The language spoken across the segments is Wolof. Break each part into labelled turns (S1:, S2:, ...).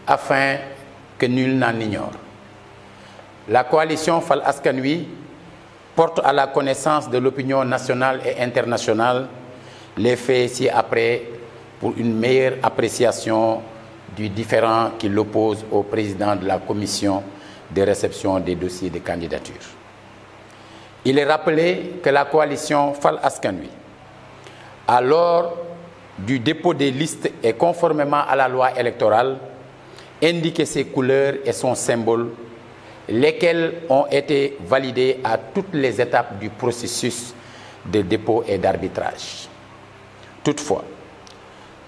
S1: afin que nul n'en ignore. La coalition Fal Askan Wi porte à la connaissance de l'opinion nationale et internationale les faits ci-après pour une meilleure appréciation du différend qui l'oppose au président de la commission de réception des dossiers de candidature. Il est rappelé que la coalition Fal Askan Wi, à l'heure du dépôt des listes et conformément à la loi électorale, indiquait ses couleurs et son symbole, lesquels ont été validés à toutes les étapes du processus de dépôt et d'arbitrage. Toutefois,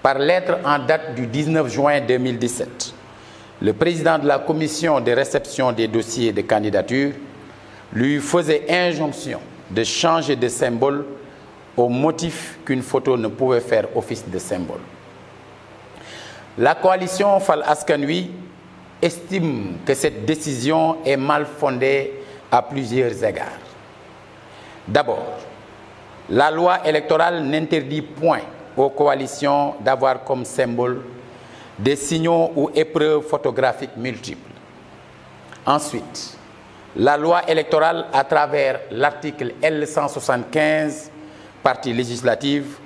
S1: par lettre en date du 19 juin 2017, le président de la commission de réception des dossiers de candidature lui faisait injonction de changer de symbole au motif qu'une photo ne pouvait faire office de symbole. La coalition Fal Askan Wi estime que cette décision est mal fondée à plusieurs égards. D'abord, la loi électorale n'interdit point aux coalitions d'avoir comme symbole des signaux ou épreuves photographiques multiples. Ensuite, la loi électorale, à travers l'article L175, partie législative,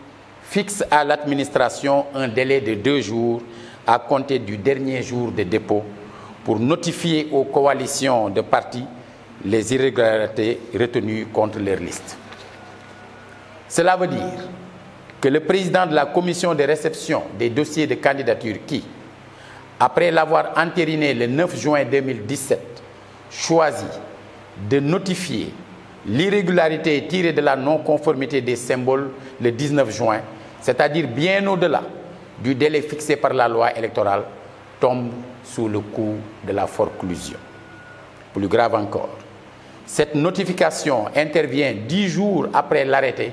S1: fixe à l'administration un délai de 2 jours à compter du dernier jour de dépôt pour notifier aux coalitions de partis les irrégularités retenues contre leur liste. Cela veut dire que le président de la commission de réception des dossiers de candidature qui, après l'avoir entériné le 9 juin 2017, choisit de notifier l'irrégularité tirée de la non-conformité des symboles le 19 juin, c'est-à-dire bien au-delà du délai fixé par la loi électorale, tombe sous le coup de la forclusion. Plus grave encore, cette notification intervient 10 jours après l'arrêté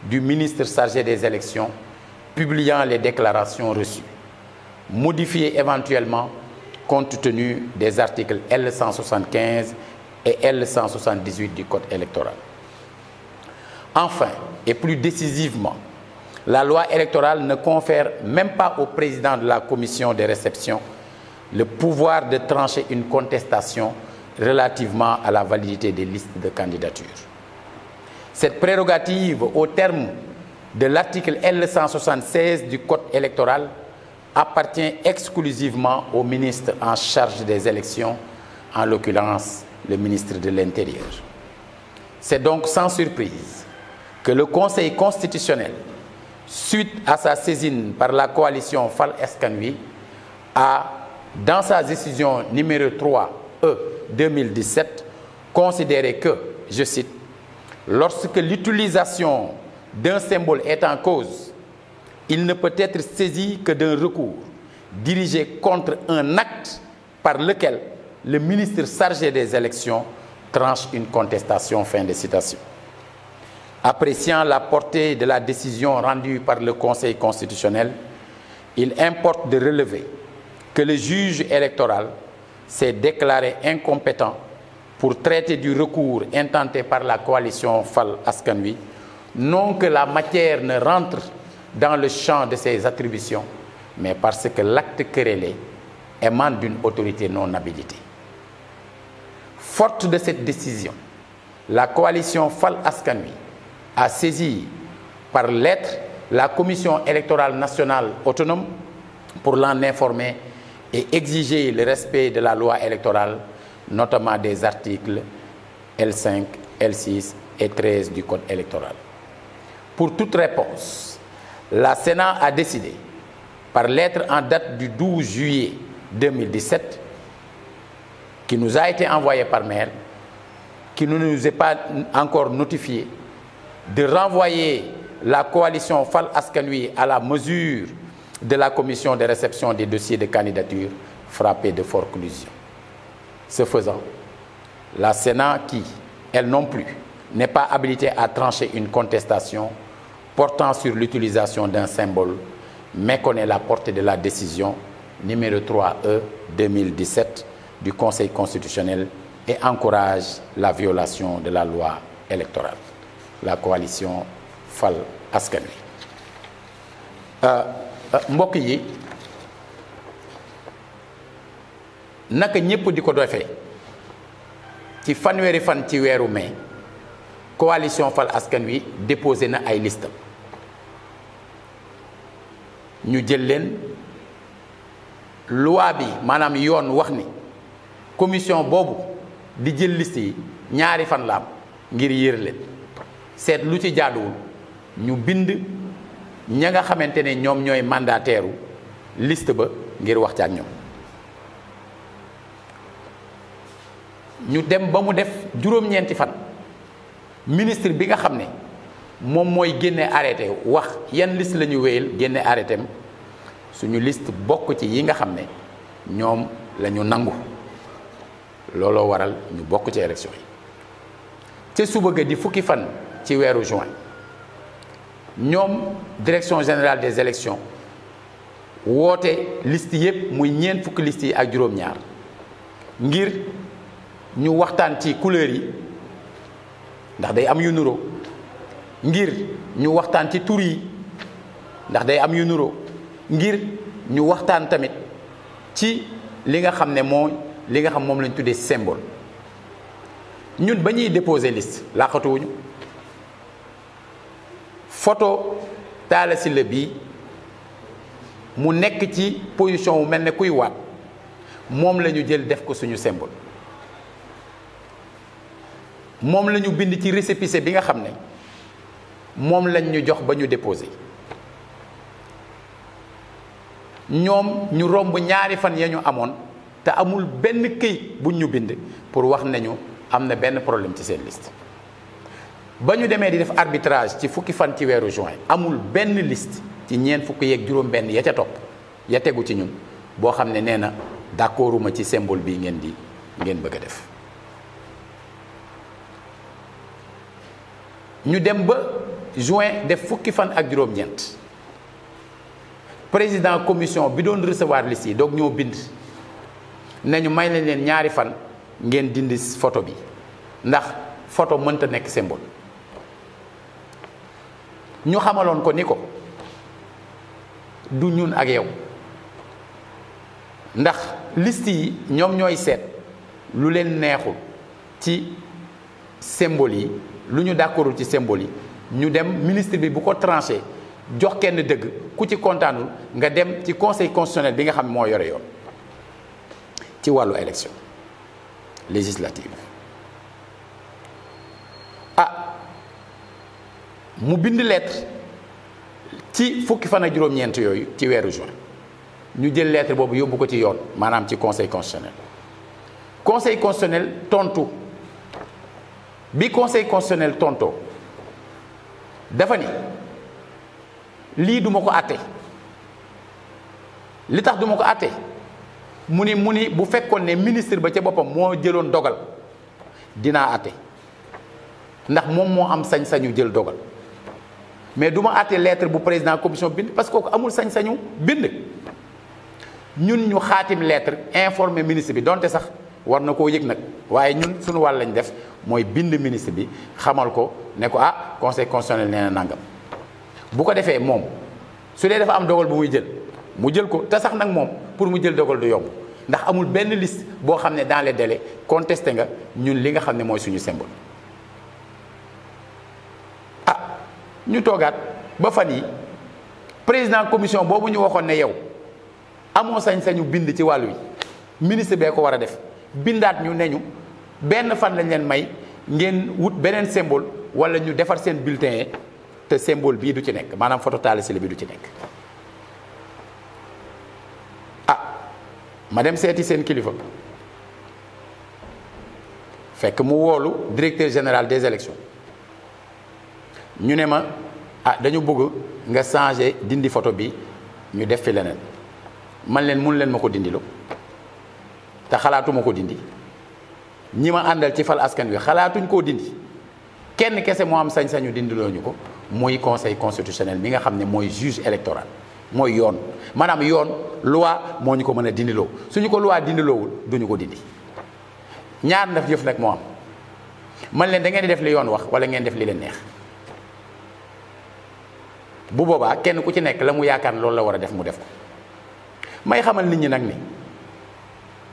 S1: du ministre chargé des élections, publiant les déclarations reçues, modifiées éventuellement compte tenu des articles L175 et L178 du Code électoral. Enfin, et plus décisivement, la loi électorale ne confère même pas au président de la commission de réception le pouvoir de trancher une contestation relativement à la validité des listes de candidature. Cette prérogative, au terme de l'article L176 du Code électoral, appartient exclusivement au ministre en charge des élections, en l'occurrence le ministre de l'Intérieur. C'est donc sans surprise que le Conseil constitutionnel, suite à sa saisine par la coalition Fal Askan Wi, a, dans sa décision numéro 3E 2017, considéré que, je cite, lorsque l'utilisation d'un symbole est en cause, il ne peut être saisi que d'un recours dirigé contre un acte par lequel le ministre chargé des élections tranche une contestation. Fin de citation. Appréciant la portée de la décision rendue par le Conseil constitutionnel, il importe de relever que le juge électoral s'est déclaré incompétent pour traiter du recours intenté par la coalition Fal Askan Wi, non que la matière ne rentre dans le champ de ses attributions, mais parce que l'acte querellé émane d'une autorité non habilitée. Forte de cette décision, la coalition Fal Askan Wi a saisi par lettre la Commission électorale nationale autonome pour l'en informer et exiger le respect de la loi électorale, notamment des articles L5, L6 et 13 du Code électoral. Pour toute réponse, la Sénat a décidé, par lettre en date du 12 juillet 2017, qui nous a été envoyée par mail, qui ne nous est pas encore notifiée, de renvoyer la coalition Fal Askan Wi à la mesure de la commission de réception des dossiers de candidature frappée de forclusion. Ce faisant, la Sénat qui, elle non plus, n'est pas habilitée à trancher une contestation portant sur l'utilisation d'un symbole, méconnaît la portée de la décision numéro 3E 2017 du Conseil constitutionnel et encourage la violation de la loi électorale. La coalition Fal Askan Wi. mbokk yi naka ñépp di ko defee ci fanweeri fan ci weeru mai coalition Fal Askan Wi déposé na ay liste ñu jël leen loi bi maanaam yoon wax ni commission boobu di jël liste yi ñaari fan la am ngir yër leen seet lu ci jaaduwul ñu bind ña nga xamante ne ñoom ñooy mandataire liste ba ngir wax ci ak ñoom ñu dem ba mu def juróom-ñeenti fan ministre bi nga xam ne moom mooy génne arrêté wax yan liste la ñu wéyal génne arrêté am suñu liste bokk ci yi nga xam ne ñoom la ñu nangu looloo waral ñu bokk ci élection yi ca suba ga di fukki fan ci weeru juin ñoom direction générale des élections woote liste yépp muy ñeent fukki liste yi ak juróom-ñaar ngir ñu waxtaan ci couleur yi ndax day am yu nuroo ngir ñu waxtaan ci tur yi ndax day am yu nuroo ngir ñu waxtaan tamit ci li nga xam ne li nga xam moom lañ tuddee symbole ñun ba ñuy déposer liste laqatuwuñu photo Talla Sylla bii mu nekk ci position wu mel ne kuy waat moom la ñu jël def ko suñu symbole moom la ñu bind ci récépissé bi nga xam ne moom lañ ñu jox ba ñu déposé ñoom ñu romb ñaari fan ya ñu amoon te amul benn këyit buñ ñu bind pour wax nañu am na benn problème ci seen liste ba ñu demee di def arbitrage ci fukki fan ci weeru juin amul benn liste ci ñeent fukki yeeg juróom benn ya ca topp ya tegu ci ñun boo xam ne nee na d'accorduma ci symbole bii ngeen bëgg a def ñu dem ba juin def fukki fan ak juróom-ñeent président commission bi doon recevoir liste yi doog ñoo bind nañu may nañ leen ñaari fan ngeen dindi photo bi ndax photo mënta nekk symbole ñu xamaloon ko ni ko du ñun ak yow ndax liste yi ñoom ñooy seet lu leen neexul ci symbole yi lu ñu d'accordul ci symbole yi ñu dem ministre bi bu ko tranché jox kenn dëgg ku ci kontaanul nga dem ci conseil constitutionnel bi nga xam moo yore yoon ci wàllu élection législative mu bind lettre ci fukki fan ak juróom-ñeent yooyu ci weeru juin ñu jël lettre boobu yóbbu ko ci yoon maanaam ci conseil constitutionnel conseil constitutionnel tontu bi conseil constitutionnel tontoo dafa ni lii duma ko àtte li tax duma ko àtte mu ni bu fekkoon ne ministre ba ca boppam moo jëloon dogal dinaa àtte ndax moom moo am sañ-sañu jël dogal mais du ma àtte lettre bu président commission bind parce que kooku amul sañ-sañu bind ñun ñu xaatim lettre informer ministre bi donte sax war na koo yëg nag waaye ñun suñu wàll lañ def mooy bind ministre bi xamal ko ne ko conseil constitutionnel nee na nangam bu ko defee moom su dee dafa am dogal bu muy jël mu jël ko te sax nag moom pour mu jël dogal du yomb ndax amul benn liste boo xam ne dans les délais contesté nga ñun li nga xam ne mooy suñu symbole ñu toogaat ba fan yi président commission boobu ñu waxoon ne yow amoo sañ-sañu bind ci wàllu wi ministre bee ko war a def bindaat ñu ne ñu benn fan lañ leen may ngeen wut beneen symbole wala ñu defar seen bulletin yi te symbole bii du ci nekk maanaam photo Talla Sylla bi du ci nekk ma dem seeti seen kilifa fekk mu woolu directeur général des élections ñu ne ma dañu bëgg nga changer dindi photo bi ñu def fi leneen man leen mun leen ma ko dindilo te xalaatuma ko dindi ñi ma àndal ci Fal Askan Wi xalaatuñ koo dindi kenn kese moo am sañ-sañu dindiloo ñu ko muy conseil constitutionnel bi nga xam ne mooy juge électoral mooy yoon maanaam yoon loi moo ñu ko mën a dindiloo suñu ko loi dindiloowul duñu ko dindi ñaar ndaf yëf nag moo am man leen da ngeen di def li yoon wax wala ngeen def li leen neex bu boobaa kenn ku ci nekk la mu yaakaar loolu la war a def mu def ko may xamal nit ñi nag ni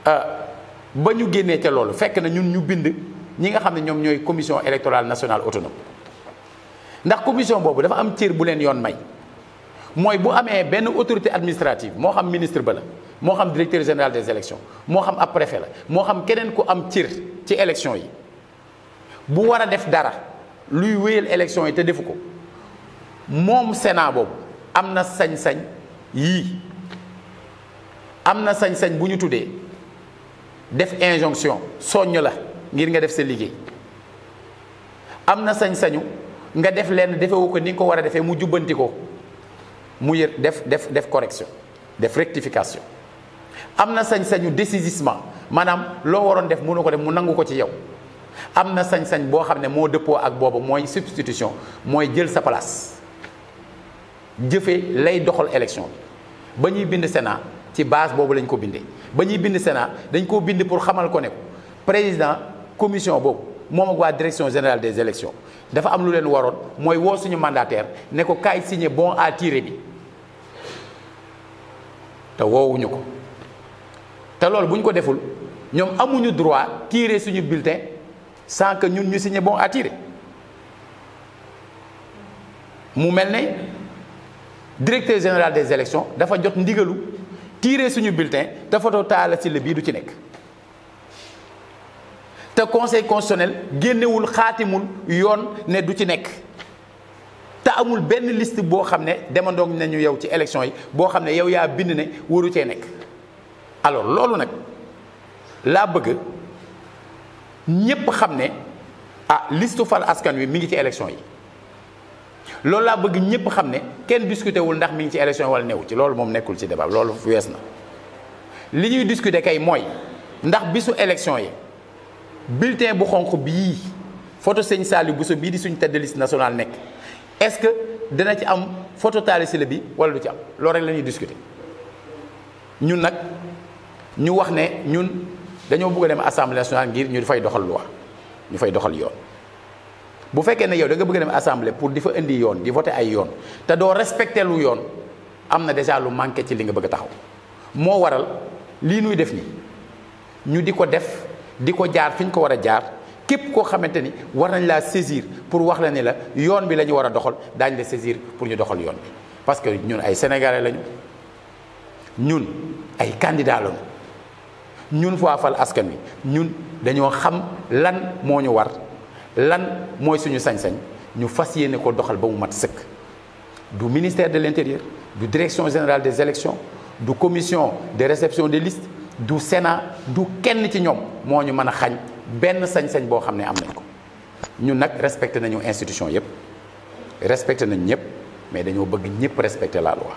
S1: ba ñu génnee ca loolu fekk na ñun ñu bind ñi nga xam ne ñoom ñooy commission électorale nationale autonome ndax commission boobu dafa am cër bu leen yoon may mooy bu amee benn autorité administrative moo xam ministre ba la moo xam directeur général des élections moo xam ab préfet la moo xam keneen ku am cër ci élection yi bu war a def dara luy wéyal élection yi te defu ko moom Sénat boobu am na sañ-sañ yii am na sañ-sañ bu ñu tuddee def injonction soññ la ngir nga def sa liggéey am na sañ-sañu nga def lenn defewu ko ni nga ko war a defee mu jubbanti ko mu def correction def rectification am na sañ-sañu dessaisissement maanaam loo waroon def mënu ko def mu nangu ko ci yow am na sañ-sañ boo xam ne moo dëppoo ak boobu mooy substitution mooy jël sa place jëfe lay doxal élection bi ba ñuy bind Sénat ci base boobu lañ ko bindee ba ñuy bind Sénat dañ koo bind pour xamal ko ne ko président commission boobu moom ak waa direction générale des élections dafa am lu leen waroon mooy woo suñu mandataire ne ko kaay signé bon à tirer bi te woowuñu ko te loolu bu ñu ko deful ñoom amuñu droit tirer suñu bulletin sans que ñun ñu signé bon à tirer mu mel ne directeur général des élections dafa jot ndigalu tirer suñu bulletin te photo Talla Sylla bii du ci nekk te conseil constitutionnel génnewul xaatimul yoon ne du ci nekk te amul benn liste boo xam ne demandoog nañu yow ci élection yi boo xam ne yow yaa bind ne waru cee nekk alors loolu nag laa bëgg ñépp xam ne liste fal askan wi mi ngi ci élection yi loolu laa bëgg ñépp xam ne kenn discuté wul ndax mi ngi ci élection yi wala newu ci loolu moom nekkul ci débat loolu wees na li ñuy discuté kay mooy ndax bisu élection yi bulletin bu xonq bii photo sëñ Saliou Bousso bii di suñu tête de liste nationale nekk est-ce que dina ci am photo Talla Sylla bi wala du ci am loolu rek la ñuy discuter ñun nag ñu wax ne ñun dañoo bëgg a dem assemblée nationale ngir ñu fay doxal loi ñu fay doxal yoon bu fekkee ne yow da nga bëgg a dem assemblée pour di fa indi yoon di voter ay yoon te doo respecter lu yoon am na déjà lu manqué ci li nga bëgg a taxaw moo waral lii nuy def nii ñu di ko def di ko jaar fi ñu ko war a jaar képp koo xamante ni war nañ laa saisir pour wax la ne la yoon bi la ñu war a doxal daañu la saisir pour ñu doxal yoon bi parce que ñun ay sénégalais lañu ñun ay candidats lañu ñun waa fal askan wi ñun dañoo xam lan moo ñu war lan mooy suñu sañ-sañ ñu fas yéene ko doxal ba mu mat sëkk du ministère de l'intérieur du direction générale des élections du commission de réception des listes du Sénat du kenn ci ñoom moo ñu mën a xañ benn sañ-sañ boo xam ne am nañ ko ñun nag respecté nañu institution yépp respecté nañ ñëpp mais dañoo bëgg ñëpp respecter la loi